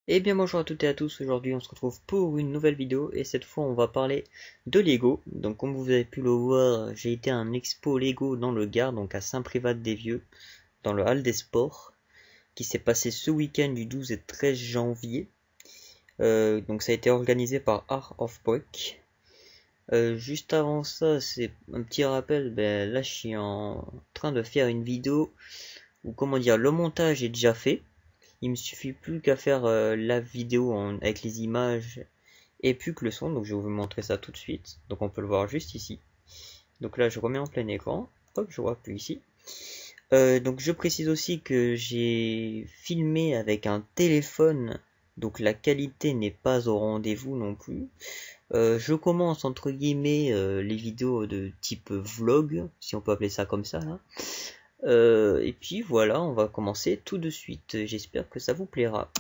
Eh bien bonjour à toutes et à tous, aujourd'hui on se retrouve pour une nouvelle vidéo et cette fois on va parler de Lego. Donc comme vous avez pu le voir, j'ai été à un expo Lego dans le Gard, donc à Saint-Privat-des-Vieux, dans le hall des sports, qui s'est passé ce week-end du 12 et 13 janvier. Donc ça a été organisé par Art of Brick. Juste avant ça, c'est un petit rappel, là je suis en train de faire une vidéo où comment dire, le montage est déjà fait. Il me suffit plus qu'à faire la vidéo avec les images et plus que le son, donc je vais vous montrer ça tout de suite. Donc on peut le voir juste ici. Donc là je remets en plein écran, hop je vois plus ici. Donc je précise aussi que j'ai filmé avec un téléphone, donc la qualité n'est pas au rendez-vous non plus. Je commence entre guillemets les vidéos de type vlog, si on peut appeler ça comme ça là. Et puis voilà, on va commencer tout de suite. J'espère que ça vous plaira.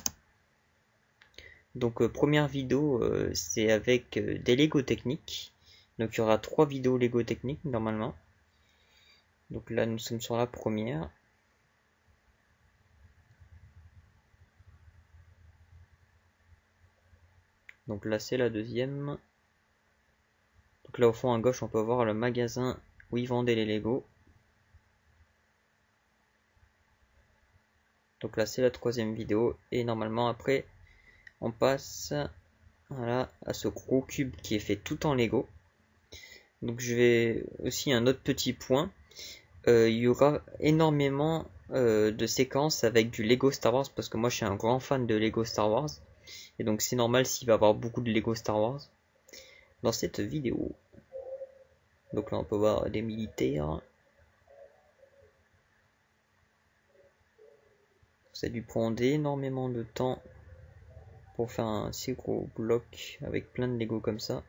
Donc première vidéo, c'est avec des Lego techniques. Donc il y aura 3 vidéos Lego techniques normalement. Donc là nous sommes sur la première. Donc là c'est la deuxième. Donc là au fond à gauche on peut voir le magasin où ils vendaient les Lego. Donc là c'est la troisième vidéo. Et normalement après on passe voilà, à ce gros cube qui est fait tout en Lego. Donc je vais aussi un autre petit point. Il y aura énormément de séquences avec du Lego Star Wars parce que moi je suis un grand fan de Lego Star Wars et donc c'est normal s'il va y avoir beaucoup de Lego Star Wars dans cette vidéo. Donc là on peut voir des militaires. Ça a dû prendre énormément de temps pour faire un si gros bloc avec plein de Lego comme ça.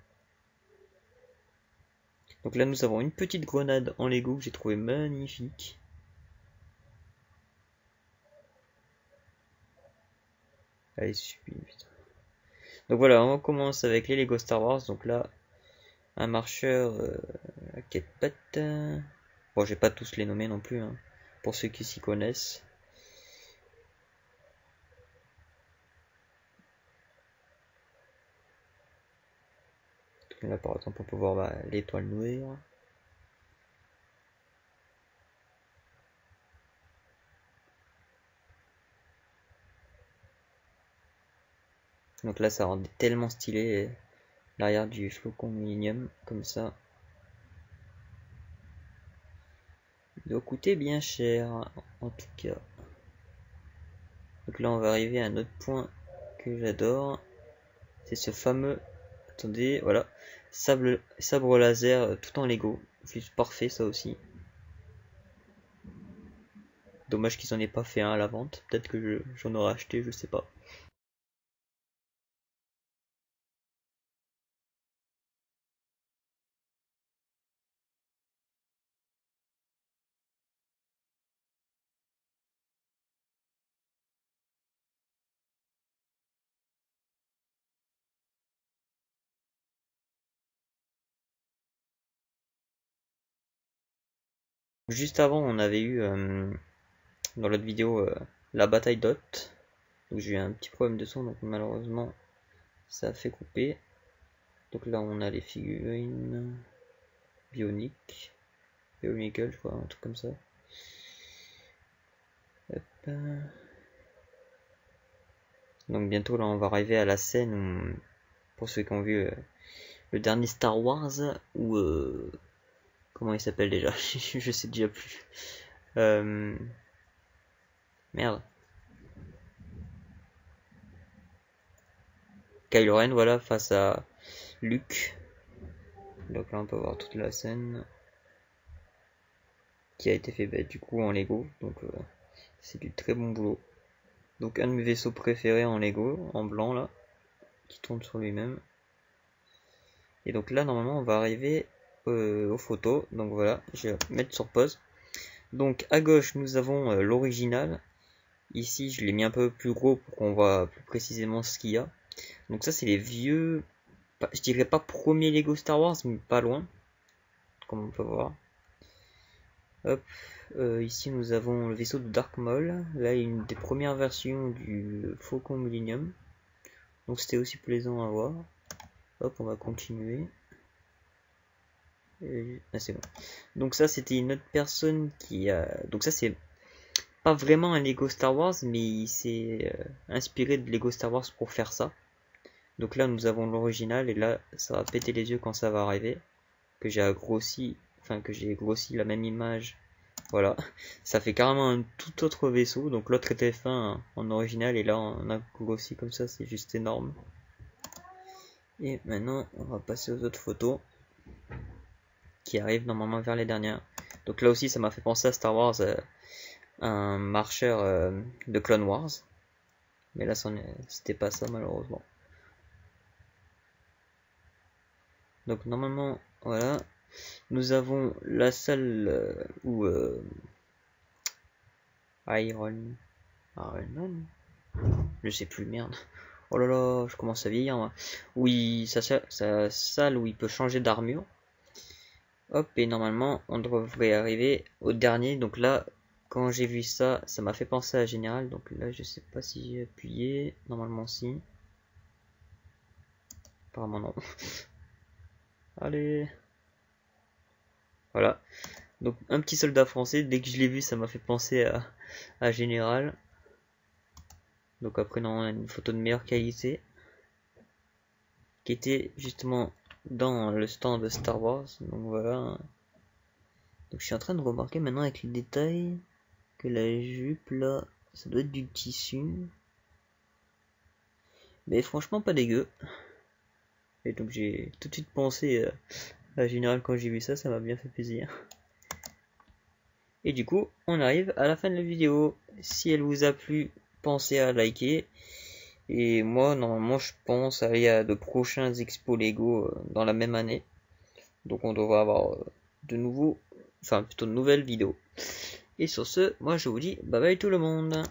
Donc là nous avons une petite grenade en Lego que j'ai trouvé magnifique. Allez, sublime, putain. Donc voilà, on commence avec les Lego Star Wars. Donc là, un marcheur à 4 pattes. Bon, j'ai pas tous les nommés non plus, hein, pour ceux qui s'y connaissent. Là, par exemple, on peut voir l'étoile noire. Donc là, ça rend tellement stylé l'arrière du flocon Millennium, comme ça. Il doit coûter bien cher, en tout cas. Donc là, on va arriver à un autre point que j'adore. C'est ce fameux, attendez, voilà, sabre laser tout en Lego. Juste parfait, ça aussi. Dommage qu'ils en aient pas fait un à la vente. Peut-être que j'en aurais acheté, je sais pas. Juste avant, on avait eu dans l'autre vidéo la bataille d'Hoth. Donc j'ai eu un petit problème de son, donc malheureusement ça a fait couper. Donc là on a les figurines bioniques, bionicle je crois, un truc comme ça. Hop. Donc bientôt là on va arriver à la scène où, pour ceux qui ont vu le dernier Star Wars, où comment il s'appelle déjà je sais déjà plus. Merde. Kylo Ren, voilà, face à Luke. Donc là on peut voir toute la scène qui a été fait du coup en Lego. Donc c'est du très bon boulot. Donc un de mes vaisseaux préférés en Lego, en blanc là, qui tourne sur lui-même. Et donc là normalement on va arriver aux photos. Donc voilà, je vais mettre sur pause. Donc à gauche nous avons l'original. Ici je l'ai mis un peu plus gros pour qu'on voit plus précisément ce qu'il y a. Donc ça c'est les vieux, je dirais pas premier Lego Star Wars mais pas loin, comme on peut voir. Hop, ici nous avons le vaisseau de Dark Maul, là une des premières versions du Faucon Millennium, donc c'était aussi plaisant à voir. Hop, on va continuer. Ah, c'est bon. Donc ça c'était une autre personne qui a... Donc ça c'est pas vraiment un Lego Star Wars, mais il s'est inspiré de Lego Star Wars pour faire ça. Donc là nous avons l'original et là ça va péter les yeux quand ça va arriver. Que j'ai grossi, enfin que j'ai grossi la même image. Voilà, ça fait carrément un tout autre vaisseau. Donc l'autre était fin en original et là on a grossi comme ça, c'est juste énorme. Et maintenant on va passer aux autres photos qui arrivent normalement vers les dernières. Donc là aussi ça m'a fait penser à Star Wars, un marcheur de Clone Wars. Mais là c'était pas ça malheureusement. Donc normalement voilà. Nous avons la salle où Iron Man, je sais plus, merde. Oh là là, je commence à vieillir moi. Oui, sa salle où il peut changer d'armure. Hop, et normalement on devrait arriver au dernier. Donc là, quand j'ai vu ça, ça m'a fait penser à Général. Donc là, je sais pas si j'ai appuyé. Normalement si. Apparemment non. Allez. Voilà. Donc un petit soldat français, dès que je l'ai vu, ça m'a fait penser à Général. Donc après on a une photo de meilleure qualité qui était justement dans le stand de Star Wars. Donc voilà. Donc je suis en train de remarquer maintenant avec les détails que la jupe là, ça doit être du tissu. Mais franchement pas dégueu. Et donc j'ai tout de suite pensé à Général quand j'ai vu ça, ça m'a bien fait plaisir. Et du coup, on arrive à la fin de la vidéo. Si elle vous a plu, pensez à liker. Et moi, normalement, je pense aller à de prochains expos Lego dans la même année. Donc on devrait avoir de nouveaux, enfin plutôt de nouvelles vidéos. Et sur ce, moi je vous dis bye bye tout le monde.